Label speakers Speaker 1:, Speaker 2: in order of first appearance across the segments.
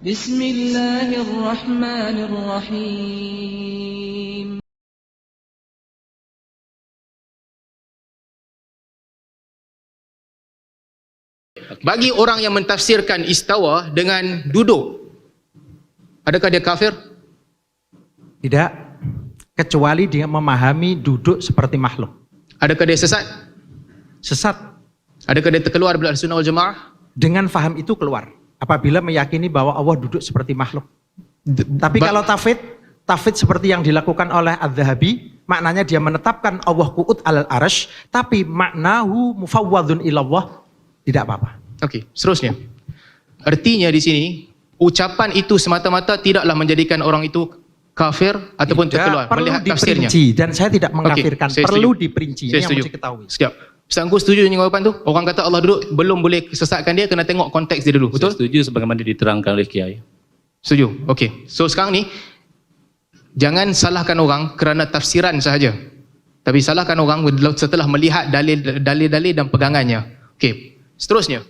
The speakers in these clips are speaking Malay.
Speaker 1: Bismillahirrahmanirrahim.
Speaker 2: Bagi orang yang mentafsirkan istawa dengan duduk, adakah dia kafir?
Speaker 3: Tidak, kecuali dia memahami duduk seperti makhluk.
Speaker 2: Adakah dia sesat?
Speaker 3: Sesat.
Speaker 2: Adakah dia terkeluar dari Ahlussunnah wal Jamaah?
Speaker 3: Dengan faham itu keluar. Apabila meyakini bahwa Allah duduk seperti makhluk. Tapi kalau tafwid seperti yang dilakukan oleh Az-Zahabi, maknanya dia menetapkan Allah qu'ud alal arasy, tapi maknahu mufawwadun ilallah, tidak apa-apa.
Speaker 2: Okey, seterusnya. Artinya di sini, ucapan itu semata-mata tidaklah menjadikan orang itu kafir ataupun terkeluar.
Speaker 3: Perlu
Speaker 2: Melihat tafsirnya.
Speaker 3: diperinci, dan saya tidak mengkafirkan.
Speaker 2: Okey, saya
Speaker 3: perlu
Speaker 2: setuju.
Speaker 3: diperinci,
Speaker 2: Saya
Speaker 3: ini yang
Speaker 2: setuju.
Speaker 3: mesti ketahui.
Speaker 2: Sekejap. Ustaz Angku setuju dengan jawapan tu? Orang kata Allah duduk, belum boleh sesatkan dia, kena tengok konteks dia dulu. Betul?
Speaker 4: Saya setuju sebagaimana diterangkan oleh Kiai.
Speaker 2: Setuju. Okey. So sekarang ni, jangan salahkan orang kerana tafsiran sahaja. Tapi salahkan orang setelah melihat dalil-dalil dan pegangannya. Okey. Seterusnya.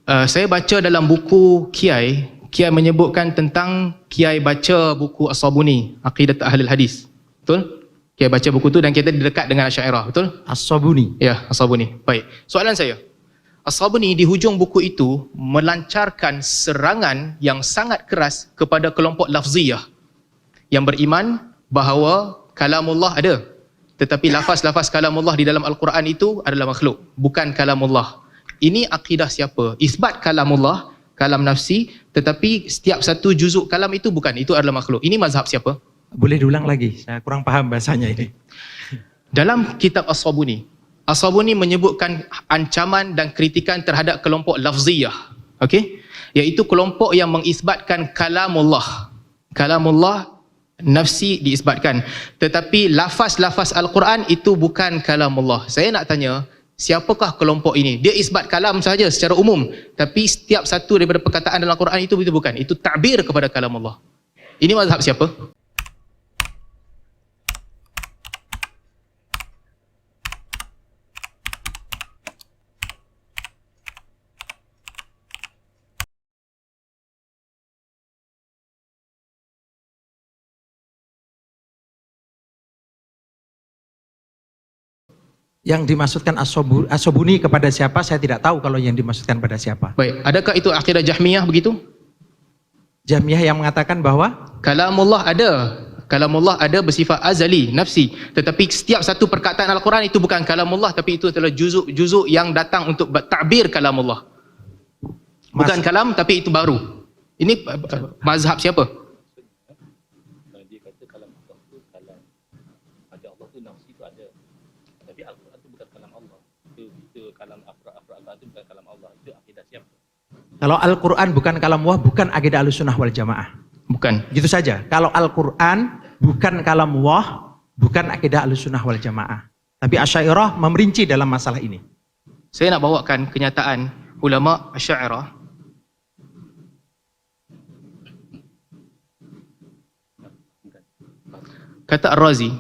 Speaker 2: Saya baca dalam buku Kiai menyebutkan tentang Kiai baca buku As-Sabuni, Aqidat Ahlul Hadis. Betul? Kiai baca buku tu dan kita dekat dengan Asy'ariyah, betul?
Speaker 3: As-Sabuni.
Speaker 2: Ya, As-Sabuni. Baik. Soalan saya. As-Sabuni di hujung buku itu melancarkan serangan yang sangat keras kepada kelompok lafziyah yang beriman bahawa kalamullah ada. Tetapi lafaz-lafaz kalamullah di dalam Al-Quran itu adalah makhluk, bukan kalamullah. Ini akidah siapa? Isbat kalamullah, kalam nafsi, tetapi setiap satu juzuk kalam itu bukan, itu adalah makhluk. Ini mazhab siapa?
Speaker 3: Boleh diulang lagi, saya kurang paham bahasanya ini.
Speaker 2: Dalam kitab As-Sabuni, As-Sabuni menyebutkan ancaman dan kritikan terhadap kelompok lafziyah. Okey? Iaitu kelompok yang mengisbatkan kalamullah. Kalamullah nafsi diisbatkan. Tetapi lafaz-lafaz Al-Quran itu bukan kalamullah. Saya nak tanya, siapakah kelompok ini? Dia isbat kalam sahaja secara umum. Tapi setiap satu daripada perkataan dalam Al-Quran itu bukan. Itu ta'bir kepada kalamullah. Ini mazhab siapa?
Speaker 3: Yang dimaksudkan As-Sabuni kepada siapa, saya tidak tahu kalau yang dimaksudkan pada siapa.
Speaker 2: Baik, adakah itu akidah Jahmiyah begitu?
Speaker 3: Jahmiyah yang mengatakan bahwa
Speaker 2: Kalamullah ada. Kalamullah ada bersifat azali, nafsi. Tetapi setiap satu perkataan Al-Quran itu bukan kalamullah, tapi itu adalah juzuk-juzuk yang datang untuk takbir kalamullah. Bukan kalam, tapi itu baru. Ini mazhab siapa?
Speaker 4: Dia kata kalam Allah tu kalam. Ada Allah tu nafsi tu ada. Tapi Al-Quran tu bukan kalam Allah. Itu kalam afra tu bukan kalam Allah. Itu akidah siapa?
Speaker 3: kalau Al-Quran bukan kalamullah, bukan akidah Ahlussunnah wal Jamaah.
Speaker 2: Bukan.
Speaker 3: Gitu saja. Kalau Al-Quran bukan kalamullah, bukan akidah Ahlussunnah wal Jamaah. Tapi Asy'ariyah memerinci dalam masalah ini.
Speaker 2: Saya nak bawakan kenyataan ulama Asy'ariyah. Kata Ar-Razi,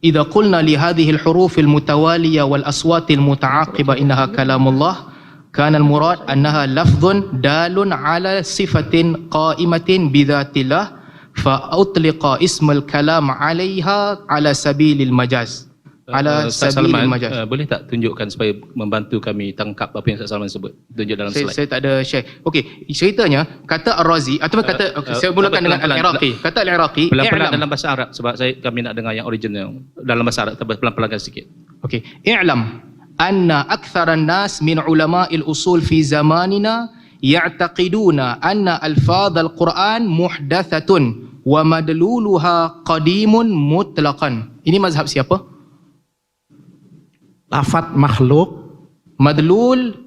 Speaker 2: "Idza qulna li hadhihi al-huruf al-mutawaliyah wal aswat al-muta'aqibah innaha kalamullah, kana al-murad annaha lafdhun dalun ala sifatin qa'imatin bi dhatillah fa utliqa ismul kalam 'alayha ala sabilil majaz." Ala sabilil majaz.
Speaker 4: Boleh tak tunjukkan supaya membantu kami tangkap apa yang Ustaz Salman sebut? Tunjuk dalam slide.
Speaker 2: Saya tak ada share. Okey, ceritanya kata Ar-Razi atau kata saya mulakan dengan Al-Iraqi. Kata Al-Iraqi,
Speaker 4: pelan-pelan dalam bahasa Arab sebab kami nak dengar yang original dalam bahasa Arab, tapi pelan-pelan sikit.
Speaker 2: Okey, i'lam anna aktsaran nas min ulama'il usul fi zamanina ya'taqiduna anna alfadz al-Quran muhdatsatun wa madluluha qadimun mutlaqan. Ini mazhab siapa?
Speaker 3: Lafaz makhluk
Speaker 2: Madlul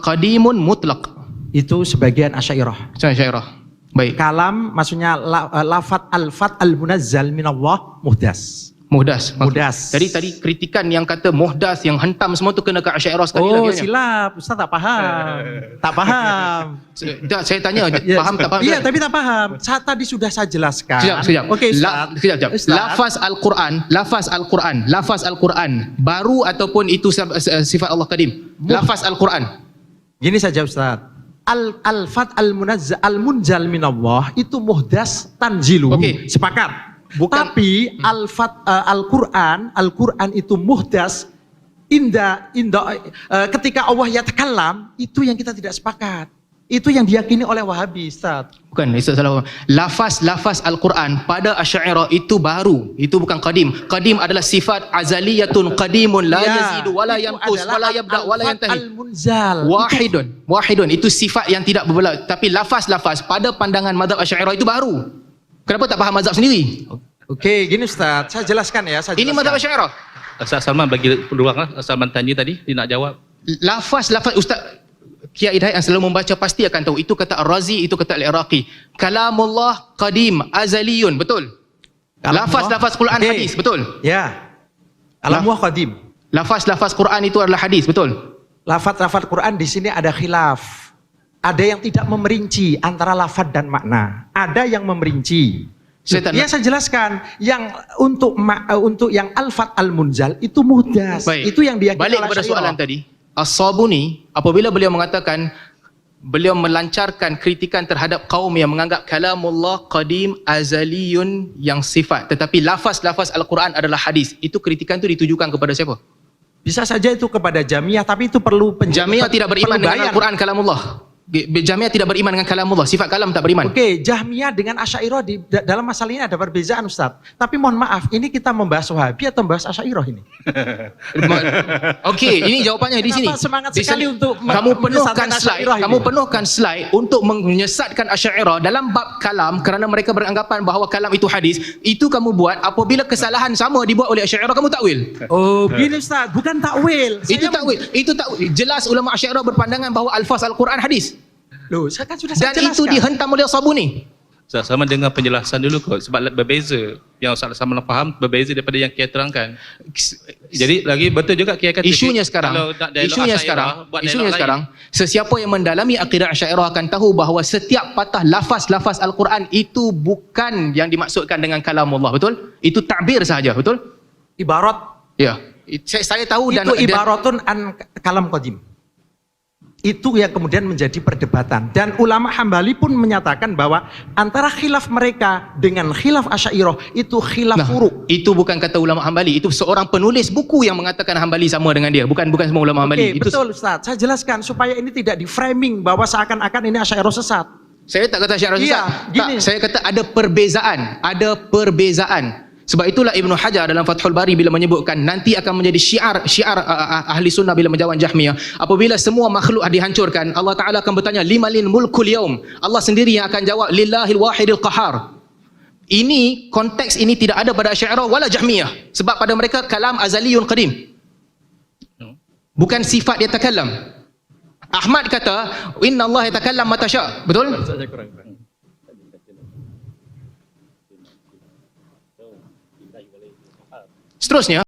Speaker 2: qadimun mutlaq.
Speaker 3: itu sebagian Asy'ariyah.
Speaker 2: Syairah. Baik.
Speaker 3: Kalam maksudnya lafaz al-fat al-munazzal minallah muhdas.
Speaker 2: Muhdas.
Speaker 3: Muhdas.
Speaker 2: Jadi tadi kritikan yang kata muhdas, yang hentam semua tu kena ke Asy'ariyah sekali lagi.
Speaker 3: Oh silap, Ustaz tak paham. Tak paham.
Speaker 2: Saya tanya, faham tak faham?
Speaker 3: Iya, tapi tak paham. Tadi sudah saya jelaskan.
Speaker 2: Sekejap.
Speaker 3: Okey, Ustaz.
Speaker 2: Sekejap. Lafaz Al-Quran baru ataupun itu sifat Allah Qadim? Lafaz Al-Quran.
Speaker 3: Gini saja Ustaz. al-fat al-munzal minallah itu muhdas tanzilu.
Speaker 2: Okey.
Speaker 3: Sepakat. Tapi Al-Quran itu muhdas ketika Allah yatakallam, itu yang kita tidak sepakat. Itu yang diyakini oleh Wahabi, Ustaz.
Speaker 2: Bukan, Ustaz salah. Lafaz Al-Quran pada Asy'ariyah itu baru. Itu bukan qadim. Qadim adalah sifat azaliyatun qadimun la yazidu wala yanqus wala yabda wala yantahi.
Speaker 3: Al-munzal.
Speaker 2: Wahidun. Itu sifat yang tidak berbelah. Tapi lafaz pada pandangan mazhab Asy'ariyah itu baru. Kenapa tak faham mazhab sendiri?
Speaker 3: Oke, gini Ustaz, saya jelaskan ya.
Speaker 2: Ini mazhab Asy'ariyah.
Speaker 4: Ustaz Salman bagi peluang lah. Salman tanya tadi, dia nak jawab.
Speaker 2: Lafaz Ustaz Kiai Hidayat yang selalu membaca pasti akan tahu. Itu kata Ar-Razi, itu kata Al-Iraqi. Kalamullah qadim azaliyun, betul? Lafaz Quran hadis, betul?
Speaker 3: Ya. Kalamullah qadim.
Speaker 2: Lafaz Quran itu adalah hadis, betul?
Speaker 3: Lafaz Quran di sini ada khilaf. Ada yang tidak memerinci antara lafaz dan makna. Ada yang memerinci. Saya jelaskan. Yang untuk yang al-fat al-munzal itu muhdas.
Speaker 2: Baik.
Speaker 3: Itu yang diyakini
Speaker 2: balik
Speaker 3: oleh
Speaker 2: kepada
Speaker 3: Asy'ariyah.
Speaker 2: soalan tadi. As-Sabuni apabila beliau mengatakan beliau melancarkan kritikan terhadap kaum yang menganggap kalamullah qadim azaliyun yang sifat, tetapi lafaz Al-Quran adalah hadis. Itu kritikan itu ditujukan kepada siapa?
Speaker 3: Bisa saja itu kepada Jamiah, tapi itu perlu
Speaker 2: Jamiah tidak beriman dengan Al-Quran kalamullah. Jamiah tidak beriman dengan kalamullah, sifat kalam tak beriman.
Speaker 3: Oke, Jahmiyah dengan Asy'ariyah dalam masalah ini ada perbedaan, Ustaz. Tapi mohon maaf, ini kita membahas Wahabi atau membahas Asy'ariyah ini?
Speaker 2: Okey, ini jawapannya di sini.
Speaker 3: Kenapa semangat sekali untuk
Speaker 2: kamu penuhkan slide untuk menyesatkan Asy'ariyah dalam bab kalam kerana mereka beranggapan bahawa kalam itu hadis. Itu kamu buat apabila kesalahan sama dibuat oleh Asy'ariyah, kamu takwil.
Speaker 3: Oh, begini Ustaz, bukan takwil.
Speaker 2: Itu takwil. Jelas ulama Asy'ariyah berpandangan bahawa alfaz Al-Quran hadis.
Speaker 3: Loh, saya kan sudah
Speaker 2: Dan
Speaker 3: jelaskan.
Speaker 2: itu dihentam oleh Sabuni.
Speaker 4: Ustaz Salman dengar penjelasan dulu kot. Sebab berbeza. Yang Ustaz Salman faham berbeza daripada yang Kiai terangkan. Jadi lagi betul juga Kiai kata.
Speaker 2: Isunya sekarang, sesiapa yang mendalami akidah Asy'ariyah akan tahu bahawa setiap patah lafaz Al-Quran itu bukan yang dimaksudkan dengan kalamullah, betul? Itu takbir sahaja, betul?
Speaker 3: Ibarat.
Speaker 2: Ya. Saya tahu
Speaker 3: Itu ibaratun an kalam qadim. Itu yang kemudian menjadi perdebatan. Dan ulama Hambali pun menyatakan bahwa antara khilaf mereka dengan khilaf Asy'ariyah itu khilaf furu'.
Speaker 2: Itu bukan kata ulama Hambali, itu seorang penulis buku yang mengatakan Hambali sama dengan dia, bukan semua ulama Hambali.
Speaker 3: Oke, betul Ustaz. Saya jelaskan supaya ini tidak di framing bahwa seakan-akan ini Asy'ariyah sesat.
Speaker 2: Saya tak kata Asy'ariyah sesat.
Speaker 3: Gini.
Speaker 2: Saya kata ada perbezaan. Sebab itulah Ibnu Hajar dalam Fathul Bari bila menyebutkan nanti akan menjadi syiar ahli sunnah bila menjawab Jahmiyah. Apabila semua makhluk dihancurkan, Allah Ta'ala akan bertanya limanil mulkul yaum. Allah sendiri yang akan jawab lillahil wahidil qahar. Ini konteks ini tidak ada pada Asy'ariyah wala Jahmiyah. Sebab pada mereka kalam azaliyun qadim. Bukan sifat dia takallam. Ahmad kata inna Allah yatakallam mata sya'. Betul? Seterusnya